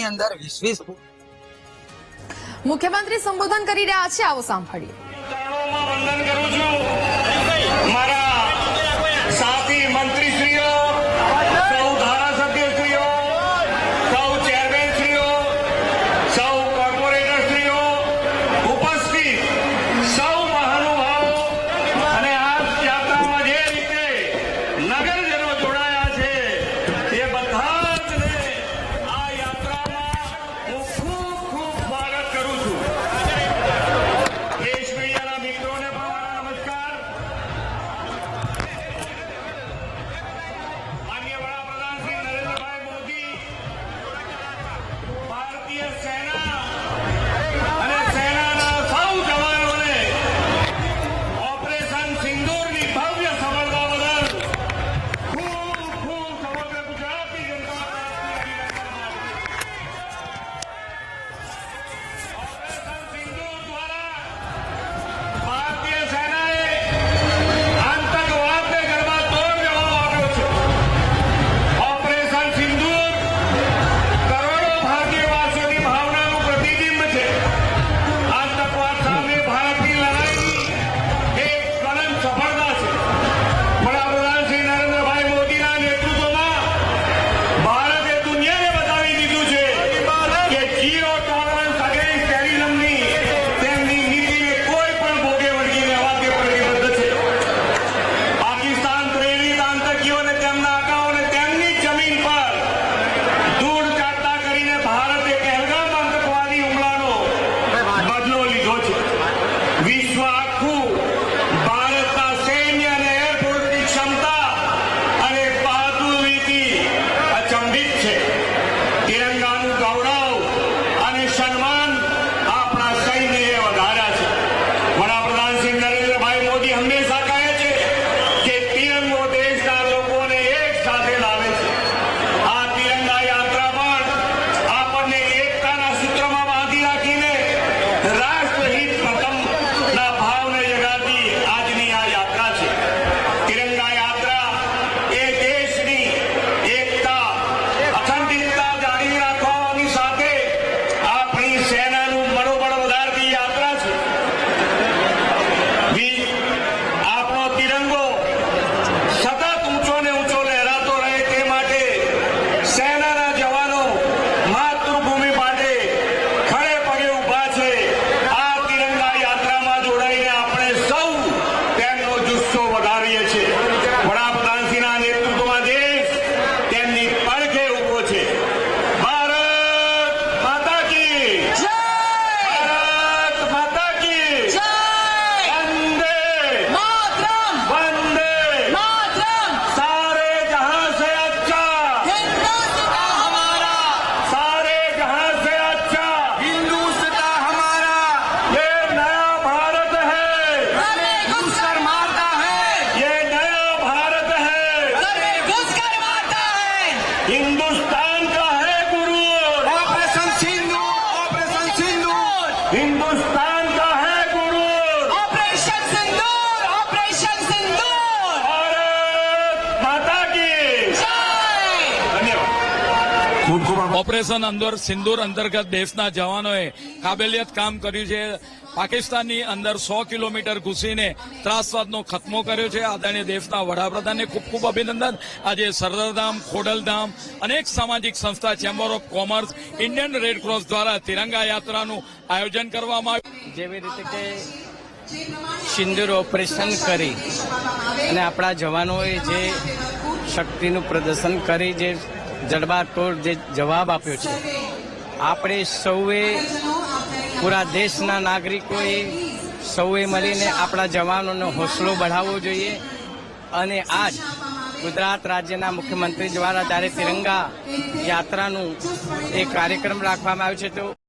ની અંદર 20 મુખ્યમંત્રી સંબોધન કરી રહ્યા છે, આવો સાંભળીએ। વંદન કરું છું મારા સાથી મંત્રીશ્રીઓ, સૌ ધારાસભ્યશ્રીઓ, સૌ ચેરમેનશ્રીઓ, સૌ કોર્પોરેટરશ્રીઓ, ઉપસ્થિત સૌ મહાનુભાવો અને આ યાત્રામાં જે રીતે નગરજનો જોડાયા છે એ બધા જને આ યાત્રામાં હું ખૂબ ખૂબ સ્વાગત કરું છું। દેશ મીડિયાના મિત્રોને પણ મારા નમસ્કાર। માનનીય વડાપ્રધાન શ્રી નરેન્દ્રભાઈ મોદી ભારતીય સેના અને સેનાના સૌ જવાનોને ઓપરેશન સિંદૂરની ભવ્ય સફળતા બદલ ખૂબ ખૂબ સમગ્ર ગુજરાતની જનતા ઓપરેશન સિંદૂર દ્વારા ભારતીય સેનાએ આતંકવાદને જડબાતોડ જવાબ આપ્યો છે। ઓપરેશન સિંદૂર કરોડો ભારતીયવાસીઓની ભાવનાનું પ્રતિબિંબ છે। આતંકવાદ સામે ભારતની લડાઈની એક જ્વલંત સફળતા છે। વડાપ્રધાન શ્રી નરેન્દ્રભાઈ મોદીના નેતૃત્વમાં ભારતે દુનિયાને બતાવી દીધું છે કે ઝીરો ટોલરન્સ અગેન્સ્ટ ટેરરિઝમની તેમની નીતિને કોઈ પણ ભોગે વળગી રહેવા તે પ્રતિબદ્ધ છે। પાકિસ્તાન પ્રેરિત આતંકીઓને તેમના અગાઉને તેમની જ જમીન પર ધૂળ ચાટતા કરીને ભારતે પહેલગામ આતંકવાદી હુમલાનો બદલો લીધો છે। વિશ્વ આખું ભારતના સૈન્ય અને એરફોર્સની ક્ષમતા અને બહાદુરીથી અચંબિત છે। તિરંગાનું ગૌરવ અને સન્માન આપણા સૈન્યએ વધાર્યા છે। વડાપ્રધાન શ્રી નરેન્દ્રભાઈ મોદી હંમેશા કહે છે કે તિરંગો દેશના લોકોને એક સાથે લાવે છે। આ તિરંગા યાત્રા પણ આપણને એકતાના સૂત્રમાં બાંધી રાખીને રાષ્ટ્રહિત પ્રથમના ભાવને જગાડતી આજની આ યાત્રા છે। તિરંગા યાત્રા એ દેશની એકતા અખંડિતતા જાળવી રાખવાની સાથે આપણી સેનાનું મનોબળ વધારતી યાત્રા છે। આપણો તિરંગો સતત ઊંચો ને ઊંચો લહેરાતો રહે તે માટે સેનાના જવાનો માતૃભૂમિ માટે ખડે પગે ઊભા છે। આ તિરંગા યાત્રામાં જોડાઈને આપણે સૌ તેમનો જુસ્સો વધારીએ છીએ। વડાપ્રધાનશ્રીના નેતૃત્વમાં દેશ તેમની પડખે ઊભો છે। ભારત માતા કી જય! ભારત માતા કી જય! વંદે માતરમ! वंदे માતરમ! सारे जहां से अच्छा હિન્દુસ્તાન હમારા! सारे जहां से अच्छा हिंदुस्तान हमारा, ये नया भारत है। તમે ઘુસકર મારતા હૈ! ये नया भारत है। તમે ઘુસકર મારતા હૈ! हिंदुस्तान का है गुरु। ऑपरेशन सिंदूर, ऑपरेशन सिंदूर, हिंदुस्तान का है गुरु। ઓપરેશન સિંદૂર! ઓપરેશન સિંદૂર! भारत माता की જય! धन्यवाद। ઓપરેશન સિંદૂર અંતર્ગત દેશના જવાનોએ કાબેલિયત કામ કર્યું છે। પાકિસ્તાનની અંદર 100 કિલોમીટર ઘૂસીને ત્રાસવાદનો ખતમો કર્યો છે। આદરણીય દેશના વડાપ્રધાનને ખૂબ ખૂબ અભિનંદન। આજે સરદારધામ, ખોડલધામ, અનેક સામાજિક સંસ્થા, chamber of commerce, Indian red cross દ્વારા તિરંગા યાત્રાનું આયોજન કરવામાં આવ્યું। જેવી રીતે કે સિંદૂર ઓપરેશન કરી અને આપણા જવાનોએ જે શક્તિનું પ્રદર્શન કરી જે જડબાતોડ જે જવાબ આપ્યો છે, આપણે સૌએ પૂરા દેશના નાગરિકોએ સૌએ મળીને આપણા જવાનોનો હોંસલો બઢાવવો જોઈએ। અને આજ ગુજરાત રાજ્યના મુખ્યમંત્રી દ્વારા જ્યારે તિરંગા યાત્રાનું એક કાર્યક્રમ રાખવામાં આવ્યો છે તો